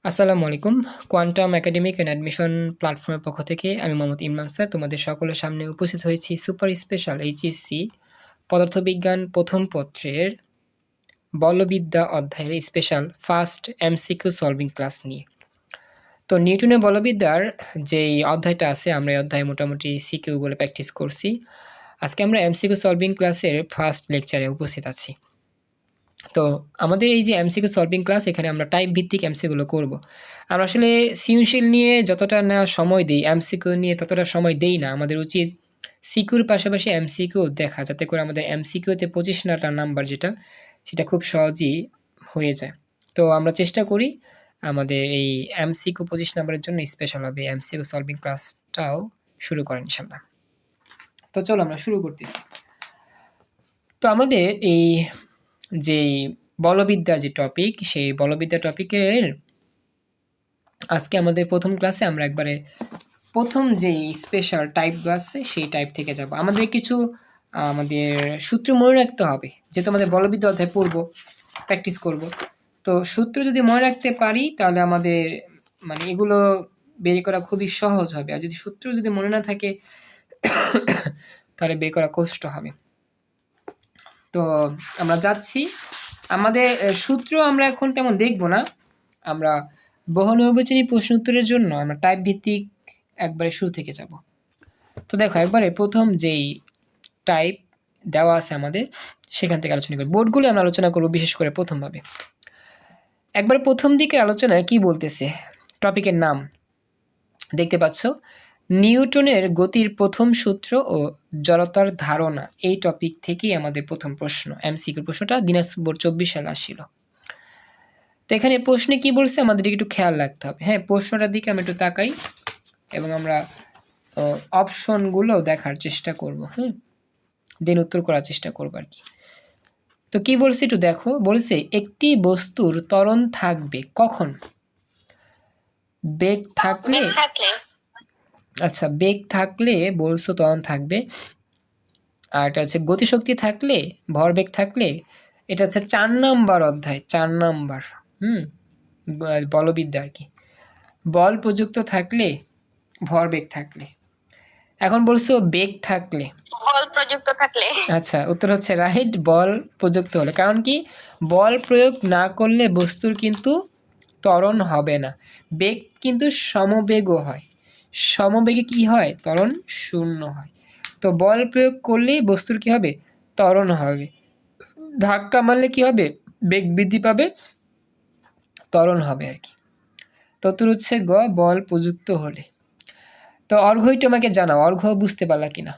আসসালামু আলাইকুম। Quantum academic and admission প্ল্যাটফর্মের পক্ষ থেকে আমি মোহাম্মদ ইমরান স্যার তোমাদের সকলের সামনে উপস্থিত হয়েছি সুপার স্পেশাল এইচএসসি পদার্থবিজ্ঞান প্রথম পত্রের বলবিদ্যা অধ্যায়ের special first MCQ solving class নিয়ে। তো নিউটনের বলবিদ্যার যেই অধ্যায়টা আছে আমরা এই অধ্যায়ে মোটামুটি সিকিউগুলো প্র্যাকটিস করছি। আজকে আমরা এমসিকিউ সলভিং ক্লাসের ফার্স্ট লেকচারে উপস্থিত আছি। তো আমাদের এই যে এমসিকিউ সলভিং ক্লাস, এখানে আমরা টাইপ ভিত্তিক এমসিকিউগুলো করব। আমরা আসলে সৃজনশীল নিয়ে যতটা না সময় দিই, এমসিকিউ নিয়ে ততটা সময় দেই না। আমাদের উচিত সিকিউর পাশাপাশি এমসিকিউ দেখা, যাতে করে আমাদের এমসিকিউতে 25 নাম্বার যেটা, সেটা খুব সহজেই হয়ে যায়। তো আমরা চেষ্টা করি আমাদের এই এমসিকিউ 25 নাম্বারের জন্য স্পেশালভাবে এমসিকিউ সলভিং ক্লাসটাও শুরু করেন ইনশাল্লাহ। তো চলো আমরা শুরু করতেছি। তো আমাদের এই যে বলবিদ্যা যে টপিক, সেই বলবিদ্যা টপিকের আজকে আমাদের প্রথম ক্লাসে আমরা একবারে প্রথম যে স্পেশাল টাইপগুলো আছে সেই টাইপ থেকে যাব। আমাদের কিছু আমাদের সূত্র মনে রাখতে হবে, যেহেতু আমাদের বলবিদ্যা অধ্যায় পড়বো, প্র্যাকটিস করব। তো সূত্র যদি মনে রাখতে পারি তাহলে আমাদের মানে এগুলো বের করা খুবই সহজ হবে, আর যদি সূত্র যদি মনে না থাকে তাহলে বের করা কষ্ট হবে। তো আমরা যাচ্ছি। আমাদের সূত্র আমরা এখন তেমন দেখব না, আমরা বহুনির্বাচনী প্রশ্ন উত্তরের জন্য আমরা টাইপ ভিত্তিক একবারে শুরু থেকে যাব। তো দেখো একবারে প্রথম যেই টাইপ দেওয়া আছে আমাদের, সেখান থেকে আলোচনা করব। বোর্ডগুলো আমরা আলোচনা করব বিশেষ করে প্রথমভাবে। একবারে প্রথম দিকের আলোচনায় কি বলতেছে, টপিকের নাম দেখতে পাচ্ছ, নিউটনের গতির প্রথম সূত্র ও জড়তার ধারণা। এই টপিক থেকেই আমাদের প্রথম প্রশ্ন, এমসিকিউ প্রশ্নটা দিনাজপুর বোর্ড 24 সালে আসছিল। তো এখানে প্রশ্নে কি বলছে আমাদের একটু খেয়াল রাখতে হবে। হ্যাঁ, প্রশ্নটার দিকে আমি একটু তাকাই এবং আমরা অপশনগুলো দেখার চেষ্টা করব। হ্যাঁ, দেন উত্তর করার চেষ্টা করবো আর কি। তো কি বলছে একটু দেখো, বলছে একটি বস্তুর ত্বরণ থাকবে কখন? বেগ থাকলে, আচ্ছা বেগ থাকলে বলছো ত্বরণ থাকবে, আর এটা হচ্ছে গতিশক্তি থাকলে, ভরবেগ থাকলে। এটা হচ্ছে 4 নাম্বার অধ্যায়, 4 নাম্বার বলবিদ্যা আর কি। বল প্রযুক্ত থাকলে, ভরবেগ থাকলে। এখন বলছো বেগ থাকলে, বল প্রযুক্ত থাকলে। আচ্ছা, উত্তর হচ্ছে রাইট, বল প্রযুক্ত হলে। কারণ কি, বল প্রয়োগ না করলে বস্তুর কিন্তু ত্বরণ হবে না। বেগ কিন্তু সমবেগও হয়, সমবেগে কি হয়, ত্বরণ শূন্য হয়। তো বল প্রয়োগ করলেই বস্তুর কি হবে, ত্বরণ হবে। ধাক্কা মারলে কি হবে, বেগ বৃদ্ধি পাবে, ত্বরণ হবে আর কি। তো উত্তর হচ্ছে গ, বল প্রযুক্ত হলে। তো অর্ঘ্যটা আমাকে জানাও, অর্ঘ্য বুঝতে পারলা কিনা?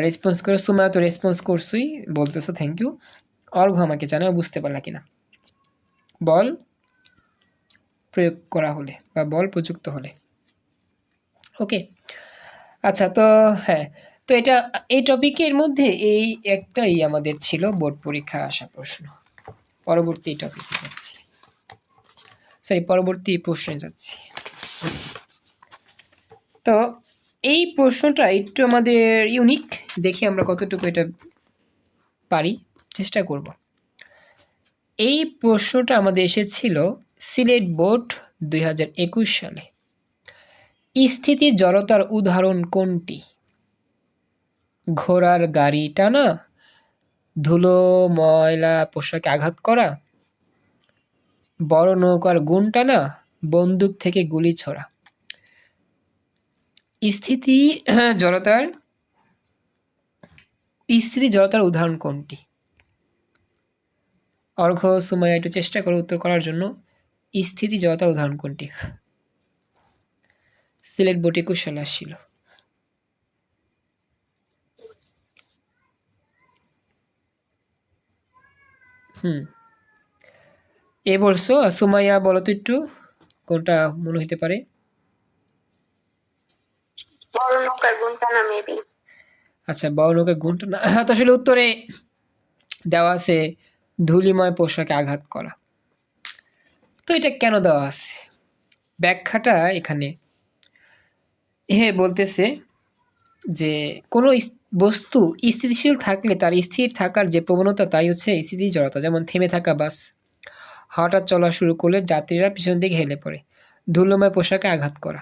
রেসপন্স করে, সুমায়া তো রেসপন্স করছই, বলতেছো থ্যাংক ইউ। অর্ঘ্য আমাকে জানাও বুঝতে পারলা কিনা, বল প্রয়োগ করা হলে বা বল প্রযুক্ত হলে। ওকে, আচ্ছা। তো হ্যাঁ, তো এটা এই টপিকের মধ্যে এই একটাই আমাদের ছিল বোর্ড পরীক্ষা আসা প্রশ্ন। পরবর্তী টপিকে যাচ্ছি, সরি পরবর্তী প্রশ্নে যাচ্ছি। তো এই প্রশ্নটা একটু আমাদের ইউনিক, দেখি আমরা কতটুকু এটা পারি, চেষ্টা করব। এই প্রশ্নটা আমাদের এসেছিল সিলেট বোর্ড 2021 সালে। স্থিতি জড়তার উদাহরণ কোনটি? ঘোড়ার গাড়ি টানা, ধুলো ময়লা পোশাকে আঘাত করা, বড় নৌকার গুণ টানা, বন্দুক থেকে গুলি ছোড়া। স্থিতি জড়তার উদাহরণ কোনটি? অর্ঘ্য, সুমাইয়া একটু চেষ্টা করো উত্তর করার জন্য। স্থিতি জড়তার উদাহরণ কোনটি? সিলেট বোর্ড 21 সালে আসছিল। এ বলছো, সুমাইয়া বলো তো একটু কোনটা মনে হতে পারে? আচ্ছা, বড় নৌকার গুণটা না, তো আসলে উত্তরে দেওয়া আছে ধূলিময় পোশাকে আঘাত করা। তো এটা কেন দেওয়া আছে, ব্যাখ্যাটা এখানে। হ্যাঁ, বলতেছে যে কোনো বস্তু স্থিতিশীল থাকলে তার স্থির থাকার যে প্রবণতা, তাই হচ্ছে স্থিতি জড়তা। যেমন থেমে থাকা বাস, হঠাৎ চলা শুরু করলে যাত্রীরা পিছন দিকে হেলে পড়ে, ধুলোময় পোশাকে আঘাত করা।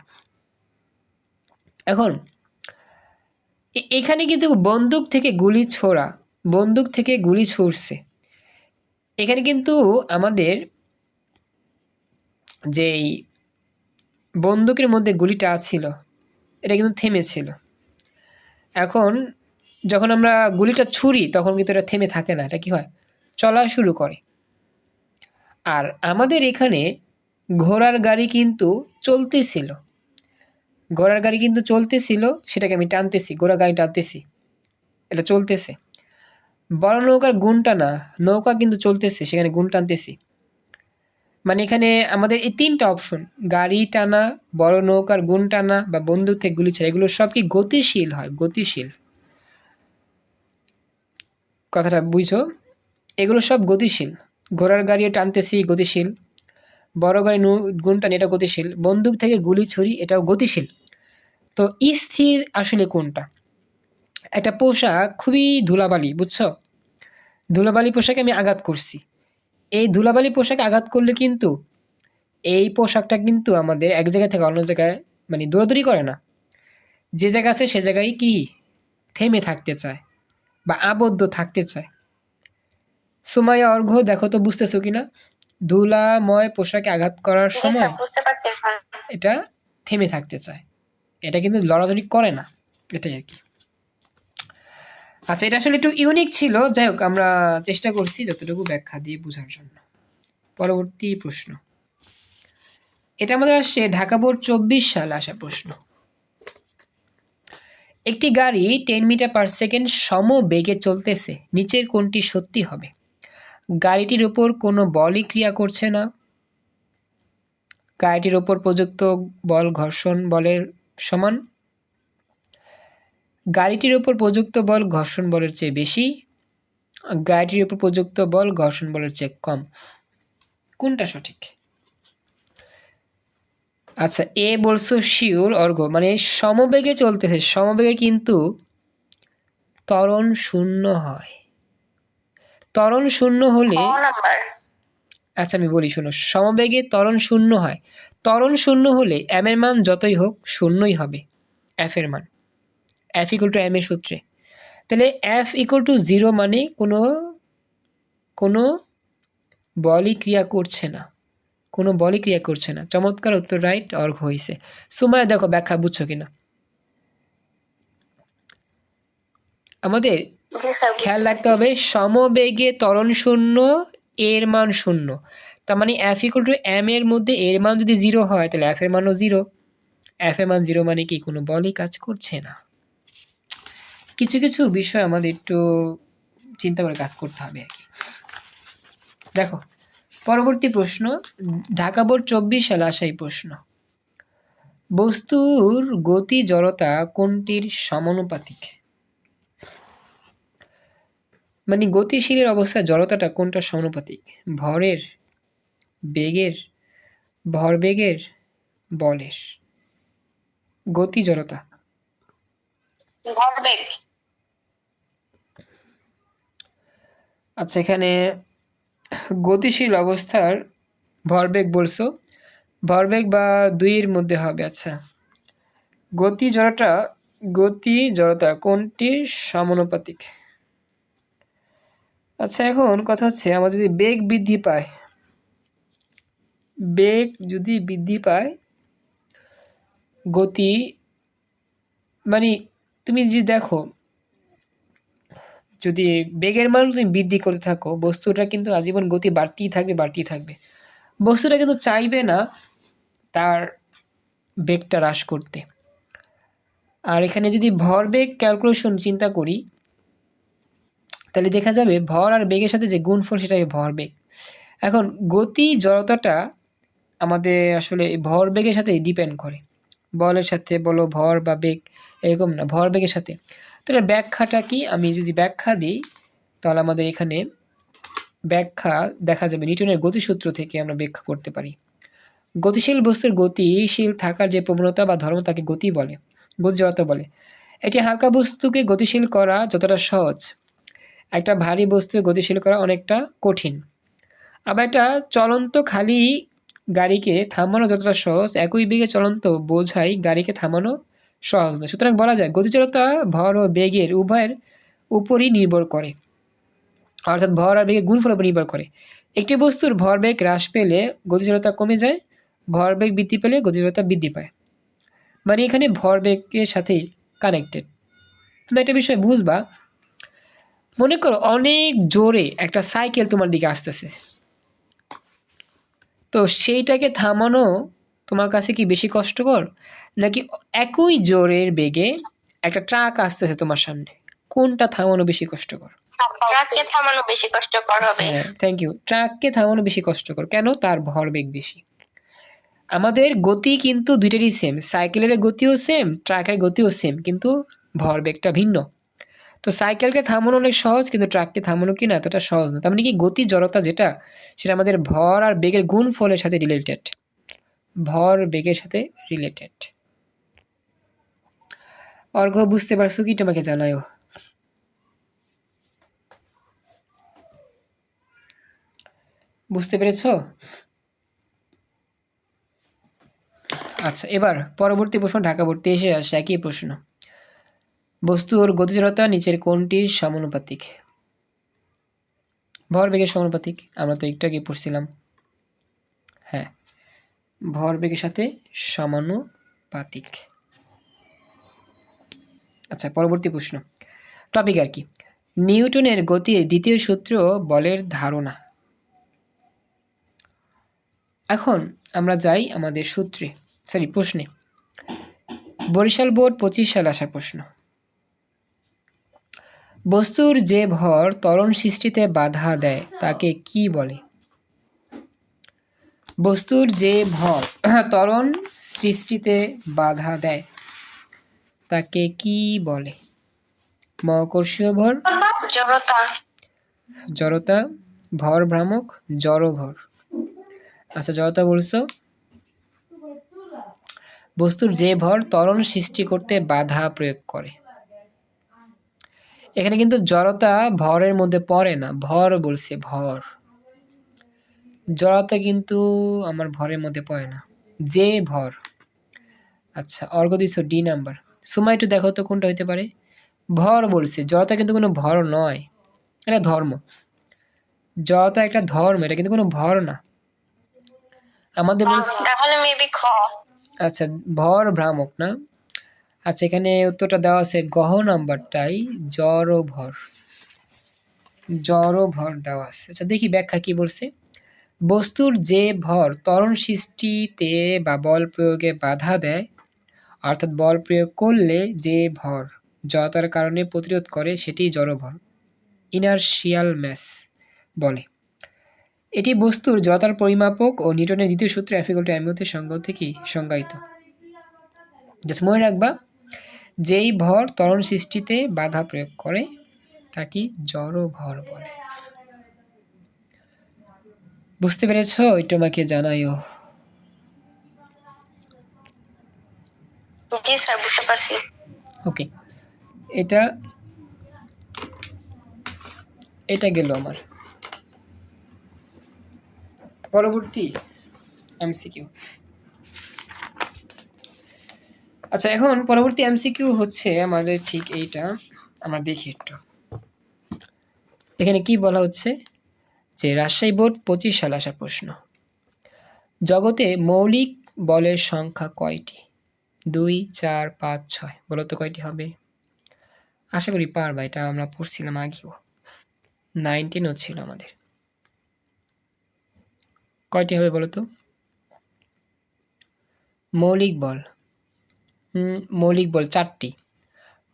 এখন এখানে কিন্তু বন্দুক থেকে গুলি ছুড়ছে। এখানে কিন্তু আমাদের যেই বন্দুকের মধ্যে গুলিটা ছিল এটা কিন্তু থেমেছিল। এখন যখন আমরা গুলিটা ছুড়ি তখন কিন্তু এটা থেমে থাকে না, এটা কি হয়, চলা শুরু করে। আর আমাদের এখানে ঘোড়ার গাড়ি কিন্তু চলতেছিল, সেটাকে আমি টানতেছি, ঘোড়া গাড়ি টানতেছি, এটা চলতেছে। বড় নৌকার গুণ টানা, নৌকা কিন্তু চলতেছে, সেখানে গুণ টানতেছি। মানে এখানে আমাদের এই 3টা অপশন, গাড়ি টানা, বড় নৌকার গুণ টানা বা বন্দুক থেকে গুলি ছোড়া, এগুলো সব কি গতিশীল হয়, গতিশীল। কথাটা বুঝছো? এগুলো সব গতিশীল। ঘোড়ার গাড়িও টানতেছি, গতিশীল। বড় গাড়ি গুণ টানি, এটা গতিশীল। বন্দুক থেকে গুলি ছুরি, এটাও গতিশীল। তো স্থির আসলে কোনটা? একটা পোশাক খুবই ধুলাবালি, বুঝছো? ধুলাবালি পোশাকে আমি আঘাত করছি। এই ধুলাবালি পোশাকে আঘাত করলে কিন্তু এই পোশাকটা কিন্তু আমাদের এক জায়গা থেকে অন্য জায়গায় মানে দৌড়াদৌড়ি করে না, যে জায়গা আছে সে জায়গায় কি থেমে থাকতে চায় বা আবদ্ধ থাকতে চায়। সুমাইয়া, অর্ঘ্য, দেখো তো বুঝতেছো কিনা? ধুলাময় পোশাকে আঘাত করার সময় এটা থেমে থাকতে চায়, এটা কিন্তু লড়াদড়ি করে না, এটাই আর কি। আচ্ছা, এটা আসলে একটু ইউনিক ছিল, যাই হোক আমরা চেষ্টা করছি যতটুকু ব্যাখ্যা দিয়ে বোঝার জন্য। পরবর্তী প্রশ্ন, এটা আমাদের আসছে ঢাকা বোর্ড 24 সালে আসা প্রশ্ন। একটি গাড়ি 10 মিটার পার সেকেন্ড সমবেগে চলতেছে, নিচের কোনটি সত্যি হবে? গাড়িটির উপর কোনো বলই ক্রিয়া করছে না, গাড়িটির উপর প্রযুক্ত বল ঘর্ষণ বলের সমান, গাড়িটির উপর প্রযুক্ত বল ঘর্ষণ বলের চেয়ে বেশি, গাড়িটির উপর প্রযুক্ত বল ঘর্ষণ বলের চেয়ে কম। কোনটা সঠিক? আচ্ছা, এ বলছো শিওর, অর্ঘ্য মানে সমবেগে চলতেছে, সমবেগে কিন্তু ত্বরণ শূন্য হয়। ত্বরণ শূন্য হলে, আচ্ছা আমি বলি শোনো, সমবেগে ত্বরণ শূন্য হয়। ত্বরণ শূন্য হলে এম এর মান যতই হোক শূন্যই হবে, এফ এর মান, এফ ইকুয়াল টু এম এর সূত্রে। তাহলে এফ ইকুয়াল টু 0 মানে কোনো বলই ক্রিয়া করছে না, কোনো বলই ক্রিয়া করছে না। চমৎকার উত্তর, রাইট, অর্ঘ্য হয়েছে। সুমায়া, দেখো ব্যাখ্যা বুঝছো কিনা? আমাদের খেয়াল রাখতে হবে সমবেগে ত্বরণ শূন্য, এর মান শূন্য, তার মানে এফ ইকুয়াল টু এম এর মধ্যে এর মান যদি 0 হয় তাহলে এফ এর মানও 0। এফ এর মান 0 মানে কি কোনো বলই কাজ করছে না। কিছু কিছু বিষয় আমাদের একটু চিন্তা করে কাজ করতে হবে আর কি। দেখো পরবর্তী প্রশ্ন, ঢাকা বোর্ড 24 সালে আসা এই প্রশ্ন। বস্তুর গতি জড়তা কোনটির সমানুপাতিক? মানে গতিশীলের অবস্থায় জড়তাটা কোনটার সমানুপাতিক? ভরের, বেগের, ভরবেগের, বলের? গতি জড়তা, ভরবেগ। আচ্ছা, এখানে গতিশীল অবস্থার ভরবেগ বলছো, ভরবেগ বা 2-এর মধ্যে হবে। আচ্ছা, গতি জড়তা কোনটির সমানুপাতিক? আচ্ছা, এখন কথা হচ্ছে আমার যদি বেগ বৃদ্ধি পায়, বেগ যদি বৃদ্ধি পায়, গতি মানে তুমি যদি দেখো, যদি বেগের মান তুমি বৃদ্ধি করতে থাকো, বস্তুটা কিন্তু আজীবন গতি বাড়তেই থাকবে। বস্তুটা কিন্তু চাইবে না তার বেগটা হ্রাস করতে। আর এখানে যদি ভরবেগ ক্যালকুলেশন চিন্তা করি তাহলে দেখা যাবে ভর আর বেগের সাথে যে গুণফল সেটাই ভরবেগ। এখন গতি জড়তাটা আমাদের আসলে ভরবেগের সাথে ডিপেন্ড করে, বলের সাথে বলো ভর বা বেগ এরকম না, ভরবেগের সাথে। তাহলে ব্যাখ্যাটা কি? আমি যদি ব্যাখ্যা দিই তাহলে আমাদের এখানে ব্যাখ্যা দেখা যাবে নিউটনের গতিসূত্র থেকে আমরা ব্যাখ্যা করতে পারি। গতিশীল বস্তুর গতিশীল থাকার যে প্রবণতা বা ধর্ম তাকে গতি জড়তা বলে। এটি হালকা বস্তুকে গতিশীল করা যতটা সহজ, একটা ভারী বস্তুকে গতিশীল করা অনেকটা কঠিন। আবার একটা চলন্ত খালি গাড়িকে থামানো যতটা সহজ, একই বেগে চলন্ত বোঝাই গাড়িকে থামানো সহজ নয়। সুতরাং বলা যায় গতিজড়তা ভর ও বেগের উভয়ের উপরই নির্ভর করে, অর্থাৎ ভর আর বেগের গুণফলের উপর নির্ভর করে। একটি বস্তুর ভরবেগ হ্রাস পেলে গতিজড়তা কমে যায়, ভরবেগ বৃদ্ধি পেলে গতিজড়তা বৃদ্ধি পায়। মানে এখানে ভরবেগের সাথেই কানেক্টেড। তুমি একটা বিষয় বুঝবা, মনে করো অনেক জোরে একটা সাইকেল তোমার দিকে আসতেছে, তো সেইটাকে থামানো তোমার কাছে কি বেশি কষ্টকর, নাকি একই জোরের বেগে একটা ট্রাক আসতেছে তোমার সামনে, কোনটা থামানো বেশি কষ্টকর? ট্রাককে থামানো বেশি কষ্টকর হবে। হ্যাঁ, থ্যাংক ইউ। ট্রাককে থামানো বেশি কষ্টকর কেন? তার ভরবেগ বেশি। আমাদের গতি কিন্তু দুইটারই সেম, সাইকেলের গতিও সেম, ট্রাকের গতিও সেম, কিন্তু ভরবেগটা ভিন্ন। তো সাইকেলকে থামানো অনেক সহজ, কিন্তু ট্রাককে থামানো কি না এতটা সহজ না। তার মানে কি গতি জড়তা যেটা, সেটা আমাদের ভর আর বেগের গুণফলের সাথে রিলেটেড, ভর বেগের সাথে রিলেটেড। অর্ঘ্য বুঝতে পারছো কি? তোমাকে জানায়ও। বুঝতে পেরেছো? আচ্ছা, এবার পরবর্তী প্রশ্ন ঢাকাবর্তী এসে আসে একই প্রশ্ন। বস্তুর গতিজড়তা নিচের কোনটির সমানুপাতিক? ভরবেগের সমানুপাতিক, আমরা তো একটু আগে পড়ছিলাম। হ্যাঁ, ভরবেগের সাথে সমানুপাতিক। আচ্ছা, পরবর্তী প্রশ্ন, টপিক আর কি, নিউটনের গতির দ্বিতীয় সূত্র বলের ধারণা। এখন আমরা যাই আমাদের সূত্রে, সরি প্রশ্নে। বরিশাল বোর্ড 25 সালে আসা প্রশ্ন। বস্তুর যে ভর ত্বরণ সৃষ্টিতে বাধা দেয় তাকে কি বলে? বস্তুর যে ভর ত্বরণ সৃষ্টিতে বাধা দেয় তাকে কি বলে? মহাকর্ষীয় ভর, জড়তা, জড়তা, ভর ভ্রামক, জড়ভর। আচ্ছা, জড়তা বলছো। বস্তুর যে ভর ত্বরণ সৃষ্টি করতে বাধা প্রয়োগ করে, এখানে কিন্তু জড়তা ভরের মধ্যে পড়ে না, ভর বলছে, ভর। জড়তা কিন্তু আমার ভরের মধ্যে পড়ে না, যে ভর। আচ্ছা, অর্ঘ দিছো ডি নাম্বার। সুমা একটু দেখো তো কোনটা হইতে পারে। ভর বলছে, জড়তা কিন্তু কোনো ভর নয়, এটা ধর্ম। জড়তা একটা ধর্ম, এটা কিন্তু কোনো ভর না। আমাদের বলছে তাহলে মেবি খ। আচ্ছা, ভর ভ্রামক না। আচ্ছা, এখানে উত্তরটা দেওয়া আছে গহ নাম্বারটাই, জড়ভর, জড়ভর দেওয়া আছে। আচ্ছা, দেখি ব্যাখ্যা কি বলছে। বস্তুর যে ভর ত্বরণ সৃষ্টিতে বা বল প্রয়োগে বাধা দেয়, অর্থাৎ বল প্রয়োগ করলে যে ভর জড়তার কারণে প্রতিরোধ করে, সেটি জড়ভর, ইনারশিয়াল ম্যাস বলে। এটি বস্তুর জড়তার পরিমাপক ও নিউটনের দ্বিতীয় সূত্র F=ma সংজ্ঞা থেকেই সংজ্ঞায়িত। জাস্ট মনে রাখবা, যেই ভর ত্বরণ সৃষ্টিতে বাধা প্রয়োগ করে তাকে জড়ভর বলে। বুঝতে পেরেছো? একটু আমাকে জানাইও। জি স্যার, বুঝতে পারছি। ওকে, এটা এটা গেল আমার। পরবর্তী এমসিকিউ। আচ্ছা, এখন পরবর্তী এমসিকিউ হচ্ছে আমাদের ঠিক এইটা, আমরা দেখি একটু। এখানে কি বলা হচ্ছে যে রাজশাহী বোর্ড 25 সালে আসা প্রশ্ন। জগতে মৌলিক বলের সংখ্যা কয়টি? 2, 4, 5, 6, বলো তো কয়টি হবে? আশা করি পারবা, এটা আমরা পড়ছিলাম আগেও, 19ও ছিল আমাদের। কয়টি হবে বলো তো? মৌলিক বল, মৌলিক বল 4টি।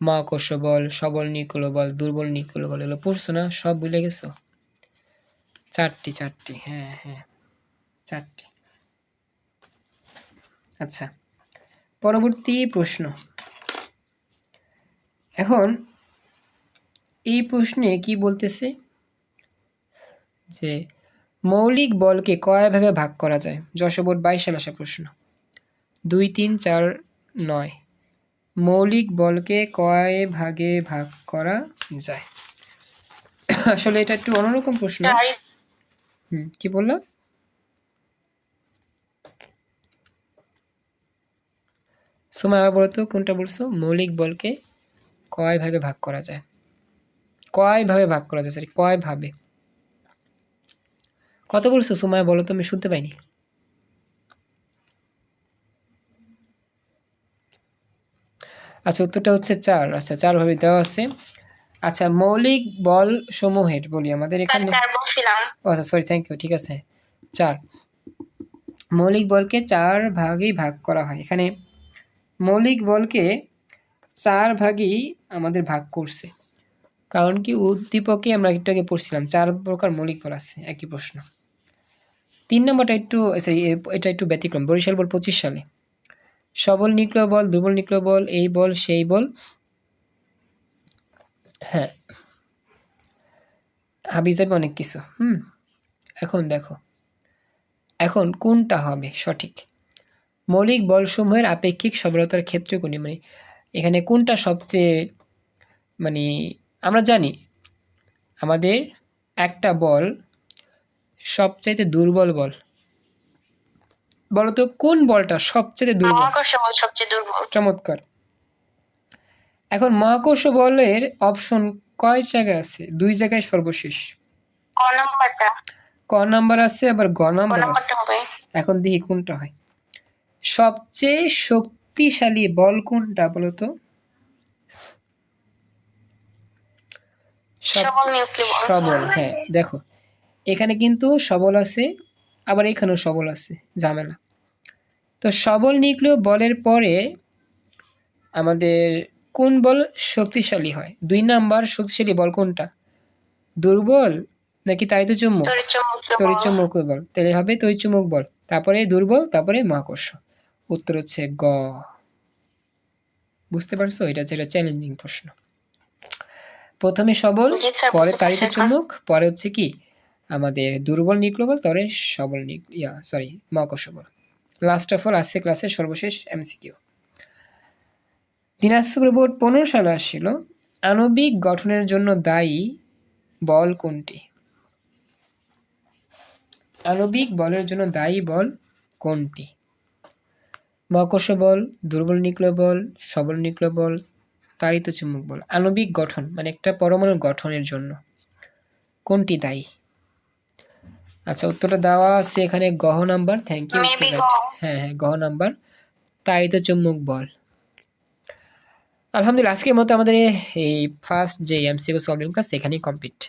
মহাকর্ষ বল, সবল নিউক্লিয় বল, দুর্বল নিউক্লিয় বল, এগুলো পড়ছো না? সব ভুলে গেছো? 4টি, 4টি, হ্যাঁ হ্যাঁ, 4টি। আচ্ছা, পরবর্তী প্রশ্ন। এখন এই প্রশ্নে কি বলতেছে যে মৌলিক বলকে কয় ভাগে ভাগ করা যায়? যশোর বোর্ড 22 সালে আসা প্রশ্ন। 2, 3, 4, 9, মৌলিক বলকে কয় ভাগে ভাগ করা যায়? আসলে এটা একটু অন্যরকম প্রশ্ন। কি বললাম? সুমা আবার বলো তো কোনটা বলছো? মৌলিক বলকে কয় ভাগে ভাগ করা যায়? কয় ভাবে? কত বলছো সুমায়া, বলো তো, আমি শুনতে পাইনি। আচ্ছা, উত্তরটা হচ্ছে 4। আচ্ছা, 4 ভাবে দেওয়া আছে। আচ্ছা, মৌলিক বল সমূহের বলি আমাদের এখানে। চার বলছিলাম। আচ্ছা, সরি, থ্যাংক ইউ, ঠিক আছে। 4 মৌলিক বলকে 4 ভাগেই ভাগ করা হয়। এখানে মৌলিক বলকে 4 ভাগেই আমাদের ভাগ করছে। কারণ কি, উদ্দীপকে আমরা একটু আগে পড়ছিলাম 4 প্রকার মৌলিক বল আছে। একই প্রশ্ন। 3 নম্বরটা একটু, সরি, এটা একটু ব্যতিক্রম। বরিশাল বল 25 সালে। সবল নিউক্লিয় বল, দুর্বল নিউক্লিয় বল, এই বল সেই বল। হ্যাঁ, হাবিজাবি অনেক কিছু। এখন দেখো, এখন কোনটা হবে সঠিক? মৌলিক বলসমূহের আপেক্ষিক সবলতার ক্ষেত্র কোনটি? মানে এখানে কোনটা সবচেয়ে, মানে আমরা জানি আমাদের একটা বল সবচাইতে দুর্বল বল। বলতো কোন বলটা সবচেয়ে দুর্বল? মহাকর্ষ বল সবচেয়ে দুর্বল। চমৎকার। এখন মহাকর্ষ বলের অপশন কয় জায়গায় আছে? 2 জায়গায় সর্বশেষ। ক নাম্বারটা? ক নাম্বার আছে, আবার গ ক নাম্বার আছে। নাম্বারটা হবে। এখন দেখি কোনটা হয়। সবচেয়ে শক্তিশালী বল কোনটা বলতো? সবল নিউক্লিয় বল। সবল, হ্যাঁ। দেখো, এখানে কিন্তু সবল আছে, আবার এখানেও সবল আছে, ঝামেলা। তো সবল নিউক্লিয় বলের পরে আমাদের কোন বল শক্তিশালী হয়? 2 নাম্বার শক্তিশালী বল কোনটা? দুর্বল নাকি তাড়িত চুম্বক? তড়িৎচুম্বকীয় বল। তাহলে হবে তড়িৎচুম্বক বল, তারপরে দুর্বল, তারপরে মহাকর্ষ। উত্তর হচ্ছে গ। বুঝতে পারছো? এটা হচ্ছে একটা চ্যালেঞ্জিং প্রশ্ন। প্রথমে সবল, পরে তাড়িত চুম্বক, পরে হচ্ছে কি আমাদের দুর্বল নিউক্লিয় বল, তারপরে সবল মহাকর্ষ বল। লাস্ট অফ অল আজকে ক্লাসের সর্বশেষ এমসিকিউ। দিনাজপুর বোর্ড 15 সালে আসছিল। আণবিক গঠনের জন্য দায়ী বল কোনটি? আণবিক বলের জন্য দায়ী বল কোনটি? মহাকর্ষ বল, দুর্বল নিউক্লিয় বল, সবল নিউক্লিয় বল, তাড়িত চুম্বক বল। আণবিক গঠন মানে একটা পরমাণুর গঠনের জন্য কোনটি দায়ী? আচ্ছা, উত্তরটা দেওয়া আছে এখানে গহ নাম্বার। Thank you. হ্যাঁ, গহ নাম্বার, তাড়িত চুম্বক বল। আলহামদুলিল্লাহ, আজকের মতো আমাদের এই ফার্স্ট যে এমসিকিউ সলভিং ক্লাস এখানেই কমপ্লিট।